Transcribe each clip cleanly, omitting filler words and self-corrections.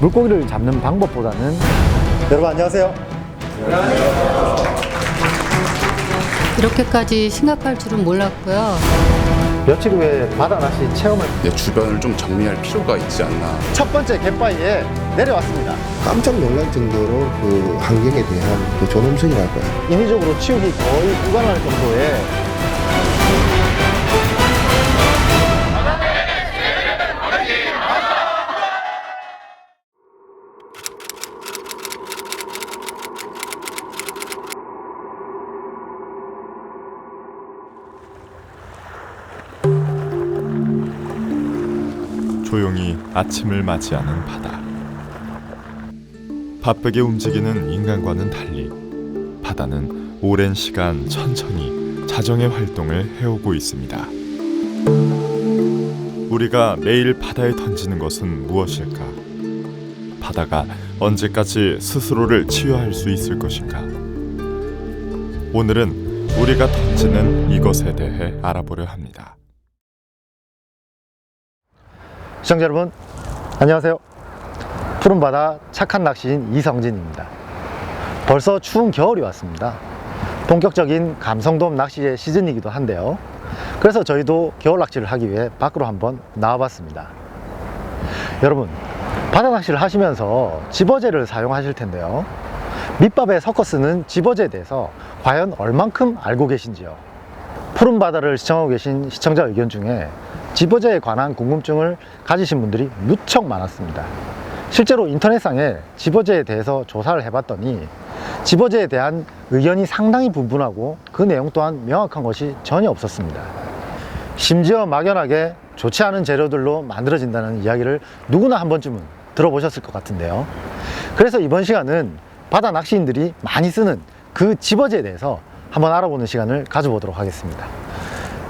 물고기를 잡는 방법보다는 여러분 안녕하세요. 이렇게까지 심각할 줄은 몰랐고요. 며칠 후에 바다 낚시 체험을 내 주변을 좀 정리할 필요가 있지 않나. 첫 번째 갯바위에 내려왔습니다. 깜짝 놀랄 정도로 그 환경에 대한 그 존엄성이랄까요. 인위적으로 치우기 거의 불가능할 정도의 조용히 아침을 맞이하는 바다. 바쁘게 움직이는 인간과는 달리 바다는 오랜 시간 천천히 자정의 활동을 해오고 있습니다. 우리가 매일 바다에 던지는 것은 무엇일까? 바다가 언제까지 스스로를 치유할 수 있을 것인가? 오늘은 우리가 던지는 이것에 대해 알아보려 합니다. 시청자 여러분 안녕하세요. 푸른바다 착한 낚시인 이성진입니다. 벌써 추운 겨울이 왔습니다. 본격적인 감성돔 낚시의 시즌이기도 한데요. 그래서 저희도 겨울 낚시를 하기 위해 밖으로 한번 나와봤습니다. 여러분 바다 낚시를 하시면서 집어제를 사용하실 텐데요. 밑밥에 섞어 쓰는 집어제에 대해서 과연 얼만큼 알고 계신지요? 푸른바다를 시청하고 계신 시청자 의견 중에 집어제에 관한 궁금증을 가지신 분들이 무척 많았습니다. 실제로 인터넷상에 집어제에 대해서 조사를 해봤더니 집어제에 대한 의견이 상당히 분분하고 그 내용 또한 명확한 것이 전혀 없었습니다. 심지어 막연하게 좋지 않은 재료들로 만들어진다는 이야기를 누구나 한 번쯤은 들어보셨을 것 같은데요. 그래서 이번 시간은 바다 낚시인들이 많이 쓰는 그 집어제에 대해서 한번 알아보는 시간을 가져보도록 하겠습니다.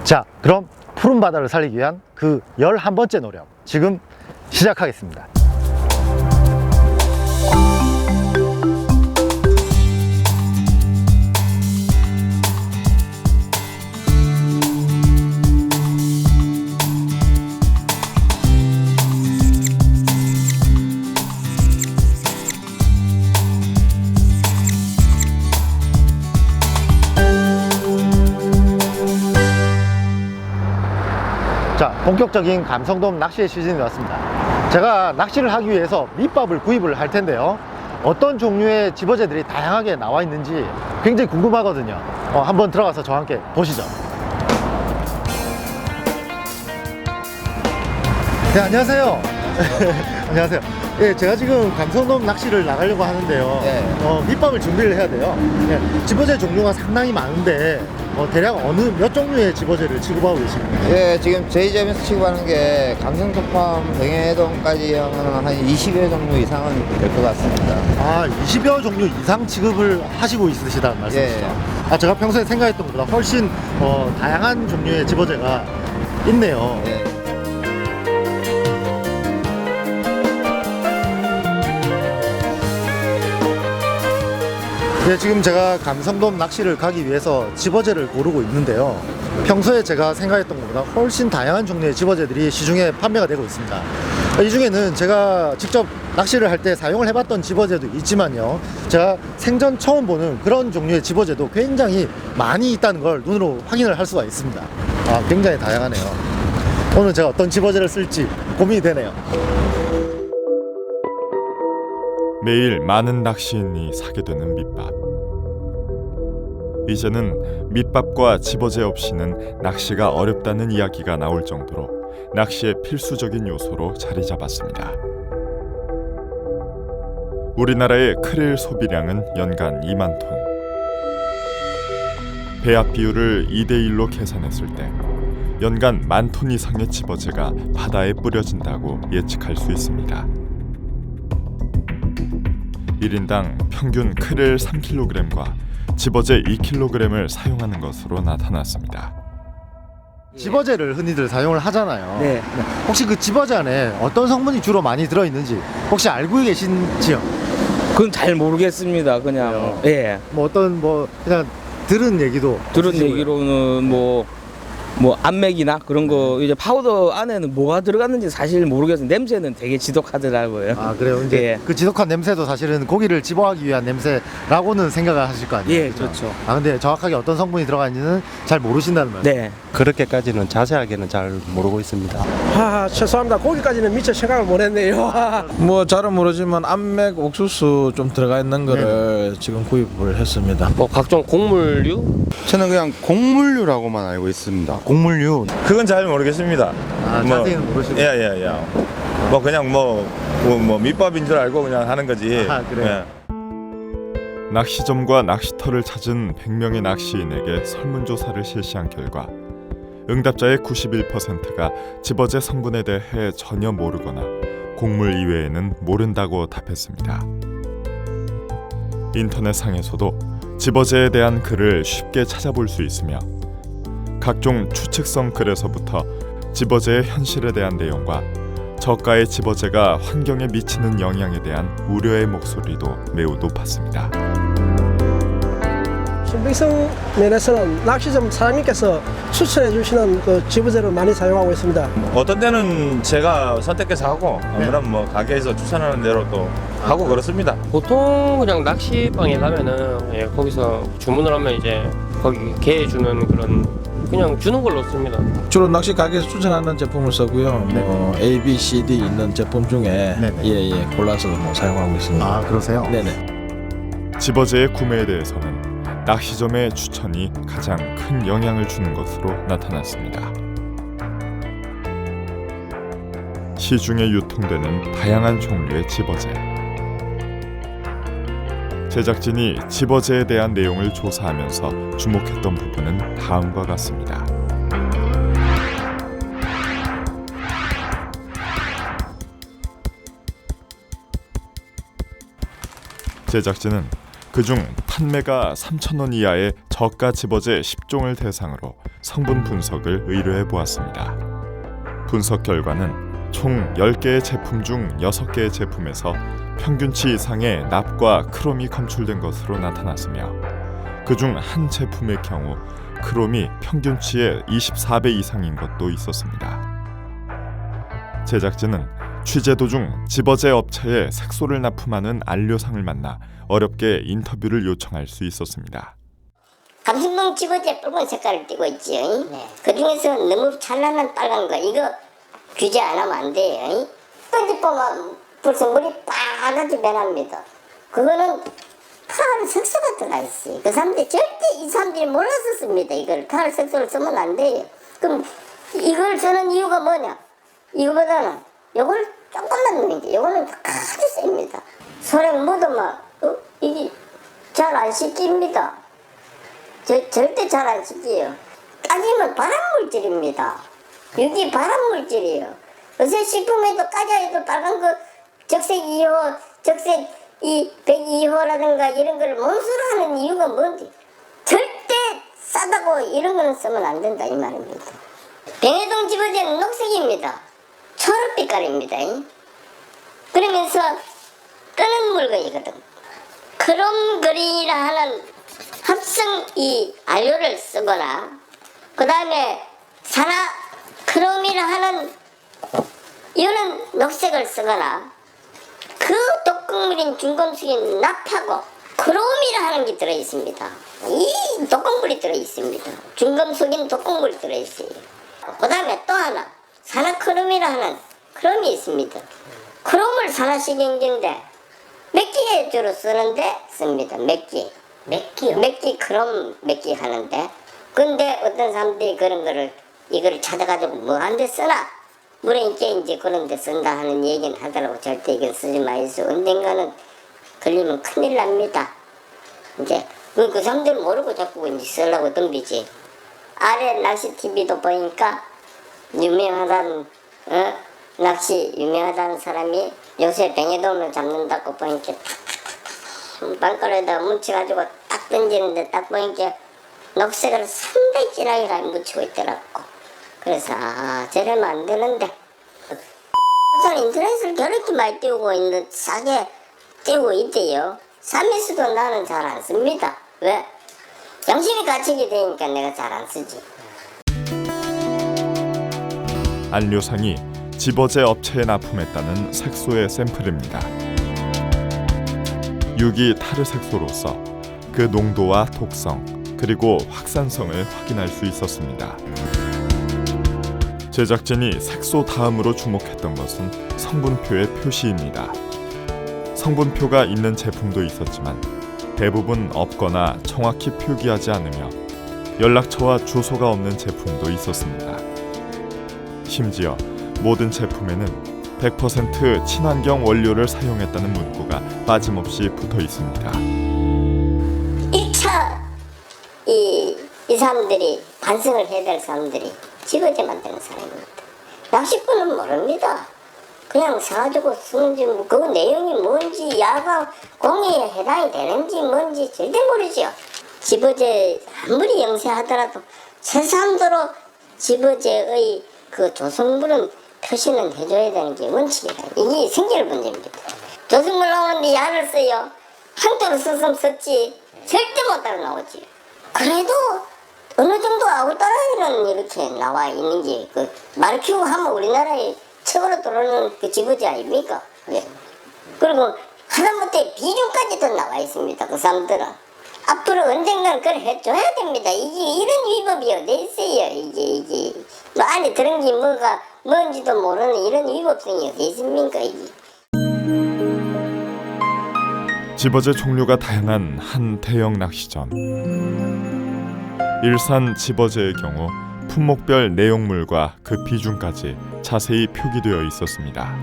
자, 그럼 푸른 바다를 살리기 위한 그 11번째 노력 지금 시작하겠습니다. 자, 본격적인 감성돔 낚시의 시즌이 왔습니다. 제가 낚시를 하기 위해서 밑밥을 구입을 할 텐데요. 어떤 종류의 집어제들이 다양하게 나와 있는지 굉장히 궁금하거든요. 한번 들어가서 저와 함께 보시죠. 네, 안녕하세요. 안녕하세요. 예, 제가 지금 감성돔 낚시를 나가려고 하는데요. 밑밥을 준비를 해야 돼요. 예, 집어제 종류가 상당히 많은데 대략 몇 종류의 집어제를 취급하고 계십니까? 예, 지금 저희 점에서 취급하는 게 감성돔 포함 병해돔까지 하면 한 20여 종류 이상은 될 것 같습니다. 아, 20여 종류 이상 취급을 하시고 있으시다는 말씀이시죠? 예. 아, 제가 평소에 생각했던 것보다 훨씬 다양한 종류의 집어제가 있네요. 예. 네, 지금 제가 감성돔 낚시를 가기 위해서 집어제를 고르고 있는데요. 평소에 제가 생각했던 것보다 훨씬 다양한 종류의 집어제들이 시중에 판매가 되고 있습니다. 이 중에는 제가 직접 낚시를 할 때 사용을 해봤던 집어제도 있지만요, 제가 생전 처음 보는 그런 종류의 집어제도 굉장히 많이 있다는 걸 눈으로 확인을 할 수가 있습니다. 아, 굉장히 다양하네요. 오늘 제가 어떤 집어제를 쓸지 고민이 되네요. 매일 많은 낚시인이 사게 되는 밑밥. 이제는 밑밥과 집어제 없이는 낚시가 어렵다는 이야기가 나올 정도로 낚시의 필수적인 요소로 자리 잡았습니다. 우리나라의 크릴 소비량은 연간 2만 톤. 배합 비율을 2대1로 계산했을 때 연간 10,000톤 이상의 집어제가 바다에 뿌려진다고 예측할 수 있습니다. 1인당 평균 크릴 3kg과 집어제 2kg을 사용하는 것으로 나타났습니다. 집어제를 흔히들 사용을 하잖아요. 네. 혹시 그 집어제 안에 어떤 성분이 주로 많이 들어있는지 혹시 알고 계신지요? 그건 잘 모르겠습니다. 그냥 예. 뭐 어떤 그냥 들은 얘기도 들은 있으시고요. 얘기로는 뭐 뭐 안맥이나 그런 거 이제 파우더 안에는 뭐가 들어갔는지 사실 모르겠어요. 냄새는 되게 지독하더라고요. 아 그래요? 이제 예. 그 지독한 냄새도 사실은 고기를 집어하기 위한 냄새라고는 생각을 하실 거 아니에요? 예, 그렇죠. 아 근데 정확하게 어떤 성분이 들어가는지는 잘 모르신다는 말씀. 네. 그렇게까지는 자세하게는 잘 모르고 있습니다. 죄송합니다. 거기까지는 미처 생각을 못했네요. 뭐 잘은 모르지만 안맥 옥수수 좀 들어가 있는 거를 지금 구입을 했습니다. 뭐 각종 곡물류? 저는 그냥 곡물류라고만 알고 있습니다. 곡물류. 그건 잘 모르겠습니다. 아 자세히는 모르시고. 예예예. 뭐 그냥 뭐 밑밥인 줄 알고 그냥 하는 거지. 아, 그래요? 낚시점과 낚시터를 찾은 100명의 낚시인에게 설문조사를 실시한 결과 응답자의 91%가 집어제 성분에 대해 전혀 모르거나 곡물 이외에는 모른다고 답했습니다. 인터넷상에서도 집어제에 대한 글을 쉽게 찾아볼 수 있으며 각종 추측성 글에서부터 집어제의 현실에 대한 내용과 저가의 집어제가 환경에 미치는 영향에 대한 우려의 목소리도 매우 높았습니다. 신빙성 면에서는 낚시점 사장님께서 추천해 주시는 그 지부제를 많이 사용하고 있습니다. 어떤 때는 제가 선택해서 하고 아무런 뭐 가게에서 추천하는 대로 또 하고 그렇습니다. 보통 그냥 낚시방에 가면은 거기서 주문을 하면 이제 거기 게 주는 그런 그냥 주는 걸로 씁니다. 주로 낚시 가게에서 추천하는 제품을 쓰고요. 뭐 A, B, C, D 있는 제품 중에 네네. 골라서 뭐 사용하고 있습니다. 아 그러세요? 네네. 집어제의 구매에 대해서는 낚시점의 추천이 가장 큰 영향을 주는 것으로 나타났습니다. 시중에 유통되는 다양한 종류의 집어제. 제작진이 집어제에 대한 내용을 조사하면서 주목했던 부분은 다음과 같습니다. 제작진은 그중 판매가 3,000원 이하의 저가 집어제 10종을 대상으로 성분 분석을 의뢰해 보았습니다. 분석 결과는 총 10개의 제품 중 6개의 제품에서 평균치 이상의 납과 크롬이 검출된 것으로 나타났으며 그중 한 제품의 경우 크롬이 평균치의 24배 이상인 것도 있었습니다. 제작진은 취재 도중 집어제 업체에 색소를 납품하는 안료상을 만나 어렵게 인터뷰를 요청할 수 있었습니다. 감성동 집어제 빨간 색깔을 띠고 있지요. 그 중에서 너무 찬란한 빨간 거 이거 규제 안 하면 안 돼요. 던집보면 벌써 물이 빨갛게 변합니다. 그거는 탈 색소가 들어가 있어요. 그 사람들이 절대 이 사람들이 몰랐었습니다. 이걸 탈 색소를 쓰면 안 돼요. 그럼 이걸 쓰는 이유가 뭐냐? 이거보다는 요걸 조금만 넣는 게 요거는 아주 셉니다. 손에 묻으면 이게 잘 안 씻깁니다. 절대 잘 안 씻겨요. 까지면 발암물질입니다. 이게 발암물질이에요. 요새 식품에도 까자에도 빨간 거 적색 2호, 적색 102호라든가 이런 걸 몸수로 하는 이유가 뭔지 절대 싸다고 이런 거는 쓰면 안 된다 이 말입니다. 병해동 집어제는 녹색입니다. 초록빛깔입니다. 그러면서 뜨는 물건이거든. 크롬그린이라 하는 합성 이 안료를 쓰거나 그 다음에 산화크롬이라 하는 이거는 녹색을 쓰거나 그 독극물인 중금속인 납하고 크롬이라 하는 게 들어있습니다. 이 독극물이 들어있습니다. 중금속인 독극물이 들어있어요. 그 다음에 또 하나 산화크롬이라 하는 크롬이 있습니다. 크롬을 산화시킨 건데 맥기에 주로 쓰는데 씁니다. 맥기. 맥기요? 맥기 크롬 맥기 하는데 근데 어떤 사람들이 그런 거를 이거를 찾아가지고 뭐 한 데 쓰나 물에 이제 그런 데 쓴다 하는 얘기는 하더라고. 절대 이건 쓰지 마이소. 언젠가는 걸리면 큰일 납니다. 이제 그 사람들 모르고 자꾸 이제 쓰려고 덤비지. 아래 낚시 TV도 보니까 유명하다는 낚시 유명하다는 사람이 요새 뱅에돔을 잡는다고 보니까 빵가루에다가 묻혀가지고 딱 던지는데 딱 보니까 녹색을 상당히 진하게 묻히고 있더라고. 그래서 저러면 안 되는데 우선 인터넷을 저렇게 많이 띄우고 있는 싸게 띄우고 있대요. 사미수도 나는 잘 안 씁니다. 왜? 양심이 갇히게 되니까 내가 잘 안 쓰지. 안료상이 집어제 업체에 납품했다는 색소의 샘플입니다. 유기 타르색소로서 그 농도와 독성 그리고 확산성을 확인할 수 있었습니다. 제작진이 색소 다음으로 주목했던 것은 성분표의 표시입니다. 성분표가 있는 제품도 있었지만 대부분 없거나 정확히 표기하지 않으며 연락처와 주소가 없는 제품도 있었습니다. 심지어 모든 제품에는 100% 친환경 원료를 사용했다는 문구가 빠짐없이 붙어 있습니다. 1차 이 사람들이 반성을 해야 될 사람들이 집어제 만드는 사람입니다. 낚시꾼은 모릅니다. 그냥 사가지고 쓰는지 그 내용이 뭔지 야광 공해에 해당이 되는지 뭔지 절대 모르죠. 집어제 아무리 영세하더라도 최소한도로 집어제의 그 조성물은 표시는 해줘야 되는 게 원칙이다. 이게 생계를 문제입니다. 조성물 나오는데 야를 써요. 한도를 썼으면 썼지 절대 못 따라 나오지. 그래도 어느 정도 아웃따라는 이렇게 나와 있는 게 그 말 키우고 하면 우리나라에 최고로 들어오는 그 집어제 아닙니까? 네. 그리고 하다못해 비중까지도 나와 있습니다. 그 사람들은 앞으로 언젠가는 그걸 해줘야 됩니다. 이게 이런 위법이 어디 있어요? 이게 뭐 안에 들은 게 뭐가 뭔지도 모르는 이런 위법성이 어디 있습니까? 이게. 집어제 종류가 다양한 한 대형 낚시점. 일산 집어제의 경우 품목별 내용물과 그 비중까지 자세히 표기되어 있었습니다.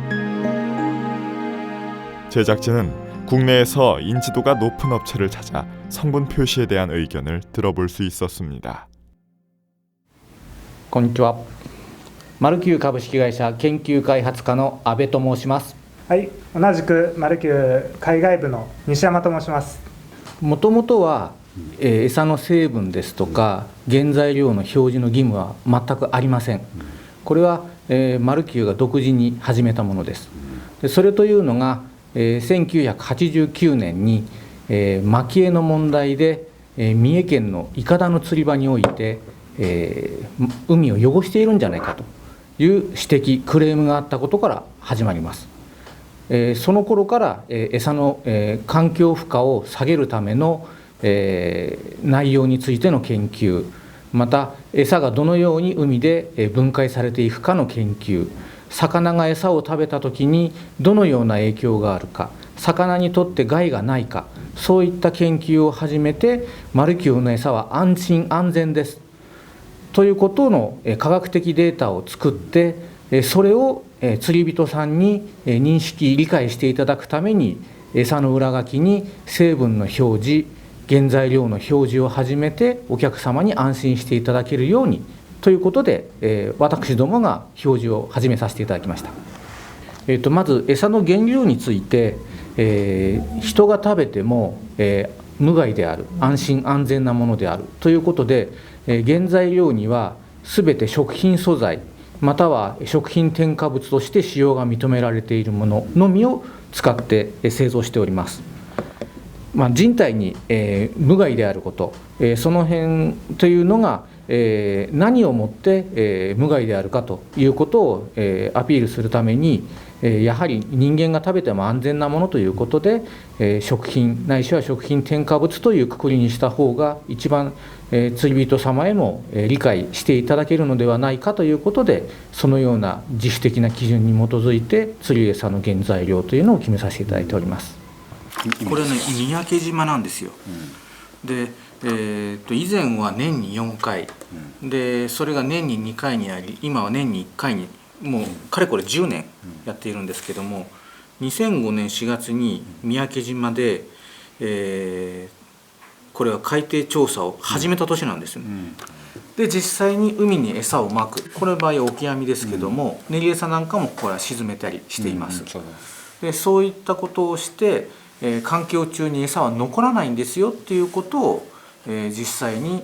제작진은 국내에서 인지도가 높은 업체를 찾아 성분 표시에 대한 의견을 들어볼 수 있었습니다. こんにちは。マルキュー株式会社研究開発課の阿部と申します。はい、同じくマルキュー海外部の西山と申します。もともとは、餌の成分ですとか原材料の表示の義務は全くありません。これは、マルキューが独自に始めたものです。でそれというのが、1989年に、蒔絵の問題で、三重県の伊方の釣り場において、海を汚しているんじゃないかという指摘クレームがあったことから始まります。その頃から、餌の、環境負荷を下げるための、内容についての研究、また餌がどのように海で分解されていくかの研究、魚が餌を食べた時にどのような影響があるか、魚にとって害がないか、そういった研究を始めてマルキューの餌は安心安全ですということの科学的データを作って、それを釣り人さんに認識理解していただくために餌の裏書きに成分の表示、原材料の表示を始めてお客様に安心していただけるようにということで、私どもが表示を始めさせていただきました。まず餌の原料について、人が食べても、無害である、安心安全なものであるということで、原材料にはすべて食品素材または食品添加物として使用が認められているもののみを使って製造しております。人体に、無害であること、その辺というのが、何をもって、無害であるかということを、アピールするために、やはり人間が食べても安全なものということで、食品ないしは食品添加物というくくりにした方が一番、釣り人様へも理解していただけるのではないかということで、そのような自主的な基準に基づいて釣り餌の原材料というのを決めさせていただいております。これね、三宅島なんですよ。で、以前は年に4回、でそれが年に2回になり、今は年に1回にもうかれこれ10年やっているんですけども、2005年4月に三宅島で、これは海底調査を始めた年なんですよね。で実際に海に餌をまく、これの場合はオキアミですけども、練り餌なんかもこれは沈めたりしています。でそういったことをして、環境中に餌は残らないんですよっていうことを、実際に、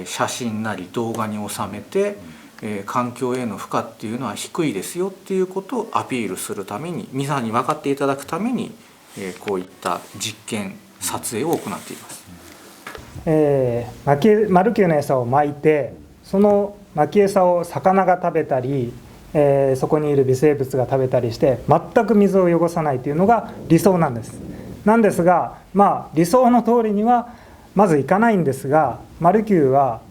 写真なり動画に収めて、環境への負荷っていうのは低いですよっていうことをアピールするために、皆さんに分かっていただくために、こういった実験撮影を行っています。マルキューの餌をまいて、そのまき餌を魚が食べたり、そこにいる微生物が食べたりして全く水を汚さないというのが理想なんです。なんですが、理想の通りにはまずいかないんですが、マルキューは、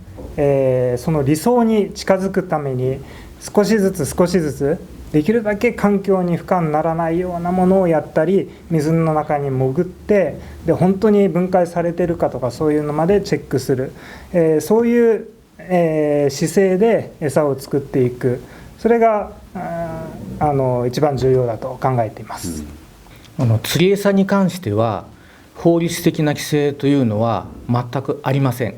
その理想に近づくために少しずつできるだけ環境に負荷にならないようなものをやったり、水の中に潜ってで本当に分解されているかとかそういうのまでチェックする、そういう、姿勢で餌を作っていく、それが一番重要だと考えています。釣り餌に関しては法律的な規制というのは全くありません。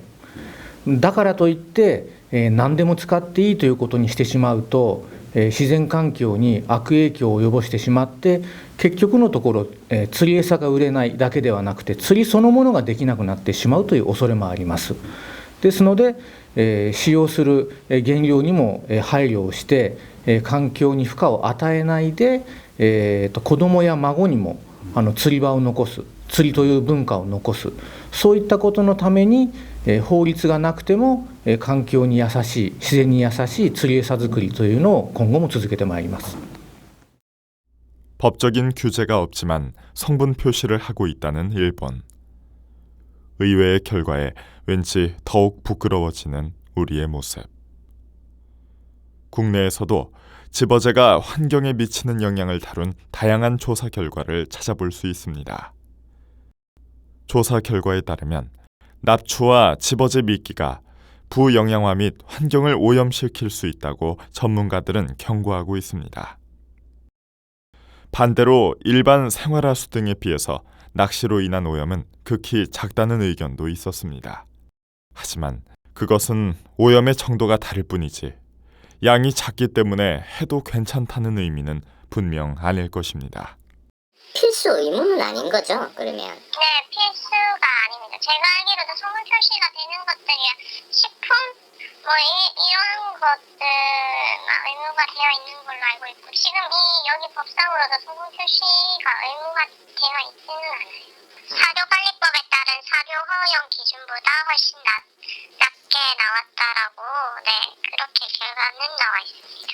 だからといって、何でも使っていいということにしてしまうと、自然環境に悪影響を及ぼしてしまって、結局のところ、釣り餌が売れないだけではなくて釣りそのものができなくなってしまうという恐れもあります。ですので、使用する原料にも配慮をして、環境に負荷を与えないで、子どもや孫にも釣り場を残す、釣りという文化を残す、そういったことのために法律がなくても環境に優しい、自然に優しい釣り餌作りというのを今後も続けてまいります。 법적인 규제가 없지만 성분 표시를 하고 있다는 일본. 의외의 결과에 왠지 더욱 부끄러워지는 우리의 모습. 국내에서도 집어제가 환경에 미치는 영향을 다룬 다양한 조사 결과를 찾아볼 수 있습니다. 조사 결과에 따르면 납추와 집어제 미끼가 부영양화 및 환경을 오염시킬 수 있다고 전문가들은 경고하고 있습니다. 반대로 일반 생활하수 등에 비해서 낚시로 인한 오염은 극히 작다는 의견도 있었습니다. 하지만 그것은 오염의 정도가 다를 뿐이지 양이 작기 때문에 해도 괜찮다는 의미는 분명 아닐 것입니다. 필수 의무는 아닌 거죠, 그러면? 네, 필수가 아닙니다. 제가 알기로도 성분 표시가 되는 것들이 식품, 이런 것들만 의무가 되어 있는 걸로 알고 있고, 지금 여기 법상으로도 성분 표시가 의무가 되어 있지는 않아요. 사료관리법에 따른 사료 허용 기준보다 훨씬 낮게 나왔다라고, 그렇게 결과는 나와 있습니다.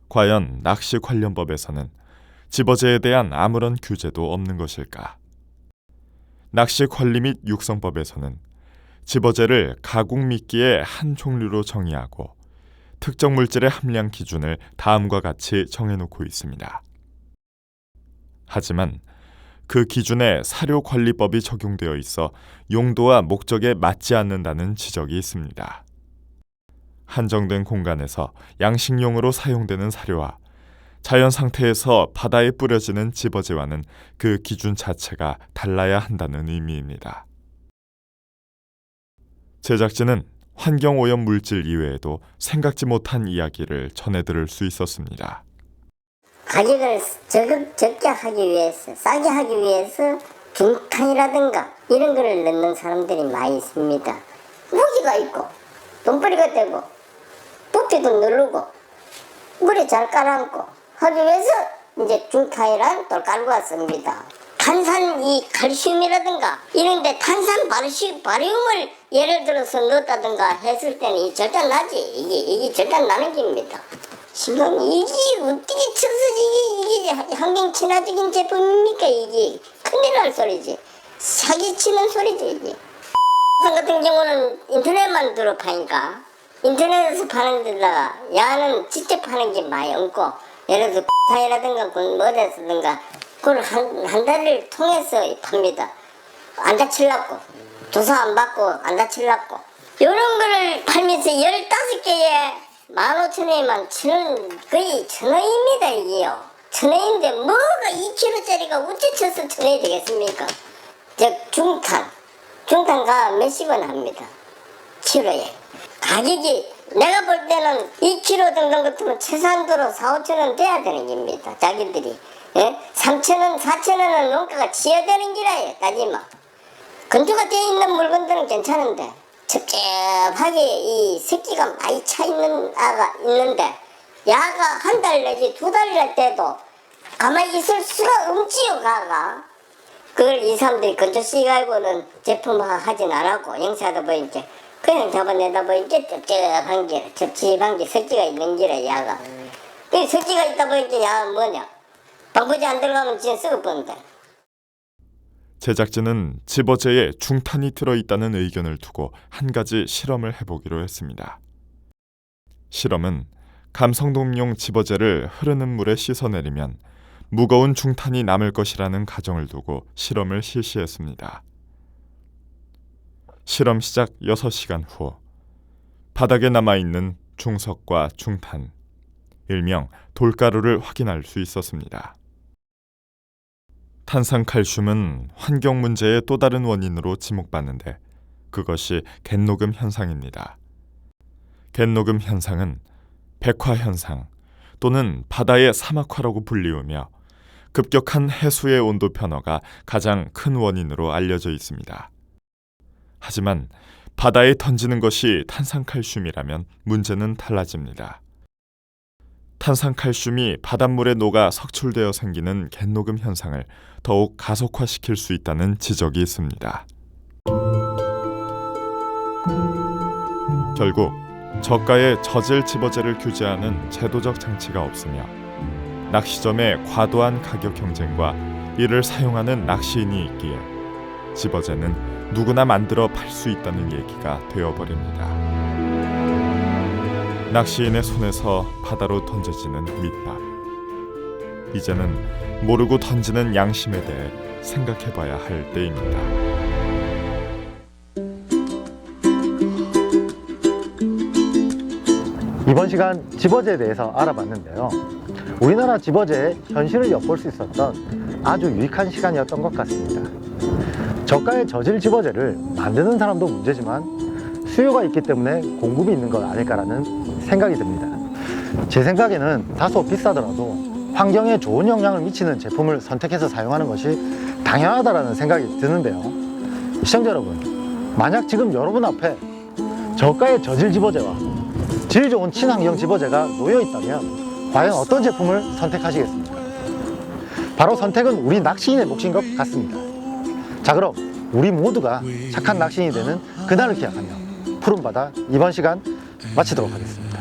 과연 낚시 관련법에서는 집어제에 대한 아무런 규제도 없는 것일까? 낚시 관리 및 육성법에서는 집어제를 가공 미끼의 한 종류로 정의하고 특정 물질의 함량 기준을 다음과 같이 정해놓고 있습니다. 하지만 그 기준에 사료관리법이 적용되어 있어 용도와 목적에 맞지 않는다는 지적이 있습니다. 한정된 공간에서 양식용으로 사용되는 사료와 자연 상태에서 바다에 뿌려지는 집어제와는 그 기준 자체가 달라야 한다는 의미입니다. 제작진은 환경오염 물질 이외에도 생각지 못한 이야기를 전해들을 수 있었습니다. 가격을 적게 하기 위해서, 싸게 하기 위해서 중탕이라든가 이런 거를 넣는 사람들이 많이 있습니다. 무기가 있고 돈벌이가 되고 부피도 누르고 물에 잘 깔아앉고 하기 위해서 이제 중탕이란 걸 깔고 왔습니다. 탄산 이 칼슘이라든가 이런데 탄산 바리움을 예를 들어서 넣었다든가 했을 때는 이 절단 나지. 이게 절단 나는 겁니다. 지금 이게 어떻게 쳐서 이게 환경 친화적인 제품입니까? 이게 큰일 날 소리지. 사기치는 소리지 이게. 같은 경우는 인터넷만 들어 파니까 인터넷에서 파는 데다가 야는 직접 파는 게 많이 없고 예를 들어 X상이라든가 뭐든가 그걸 한 달을 통해서 팝니다. 안 다치려고 조사 안 받고 안 다치려고 이런 거를 팔면서 15개에 15,000원이면 거의 1,000원입니다 이게요. 1,000원인데 뭐가 2kg짜리가 어째 쳐서 1,000원이 되겠습니까? 즉 중탄가 몇십 원 합니다. 키로에. 가격이 내가 볼 때는 2kg 정도 같으면 최소한도로 4,000~5,000원 돼야 되는 겁니다. 자기들이. 3,000원, 4,000원은 농가가 지어야 되는 기라요. 따지마. 건조가 되어 있는 물건들은 괜찮은데 첩첩하게 이 새끼가 많이 차 있는 아가 있는데 야가 한 달 내지 2달이랄 때도 가만히 있을 수가 없지요. 가가. 그걸 이 사람들이 건조시가지고는 제품화 하진 않았고 영사하다 보니까 그냥 잡아내다 보니까 쩝쩝한 게 새끼가 있는 기라 야가. 그 석기가 있다 보니까 야 뭐냐 방부제 안 들어가면 진짜 썩을 뻔데. 제작진은 집어제에 중탄이 들어있다는 의견을 두고 한 가지 실험을 해보기로 했습니다. 실험은 감성돔용 집어제를 흐르는 물에 씻어내리면 무거운 중탄이 남을 것이라는 가정을 두고 실험을 실시했습니다. 실험 시작 6시간 후 바닥에 남아있는 중석과 중탄, 일명 돌가루를 확인할 수 있었습니다. 탄산칼슘은 환경 문제의 또 다른 원인으로 지목받는데 그것이 갯녹음 현상입니다. 갯녹음 현상은 백화 현상 또는 바다의 사막화라고 불리우며 급격한 해수의 온도 변화가 가장 큰 원인으로 알려져 있습니다. 하지만 바다에 던지는 것이 탄산칼슘이라면 문제는 달라집니다. 탄산칼슘이 바닷물에 녹아 석출되어 생기는 갯녹음 현상을 더욱 가속화시킬 수 있다는 지적이 있습니다. 결국 저가의 저질 집어제를 규제하는 제도적 장치가 없으며 낚시점의 과도한 가격 경쟁과 이를 사용하는 낚시인이 있기에 집어제는 누구나 만들어 팔 수 있다는 얘기가 되어버립니다. 낚시인의 손에서 바다로 던져지는 밑밥. 이제는 모르고 던지는 양심에 대해 생각해봐야 할 때입니다. 이번 시간 집어제에 대해서 알아봤는데요. 우리나라 집어제의 현실을 엿볼 수 있었던 아주 유익한 시간이었던 것 같습니다. 저가의 저질 집어제를 만드는 사람도 문제지만 수요가 있기 때문에 공급이 있는 것 아닐까라는 생각이 듭니다. 제 생각에는 다소 비싸더라도 환경에 좋은 영향을 미치는 제품을 선택해서 사용하는 것이 당연하다는 생각이 드는데요. 시청자 여러분, 만약 지금 여러분 앞에 저가의 저질 집어제와 질 좋은 친환경 집어제가 놓여 있다면 과연 어떤 제품을 선택하시겠습니까? 바로 선택은 우리 낚시인의 몫인 것 같습니다. 자, 그럼 우리 모두가 착한 낚시인이 되는 그날을 기약하며 푸른 바다 이번 시간 마치도록 하겠습니다.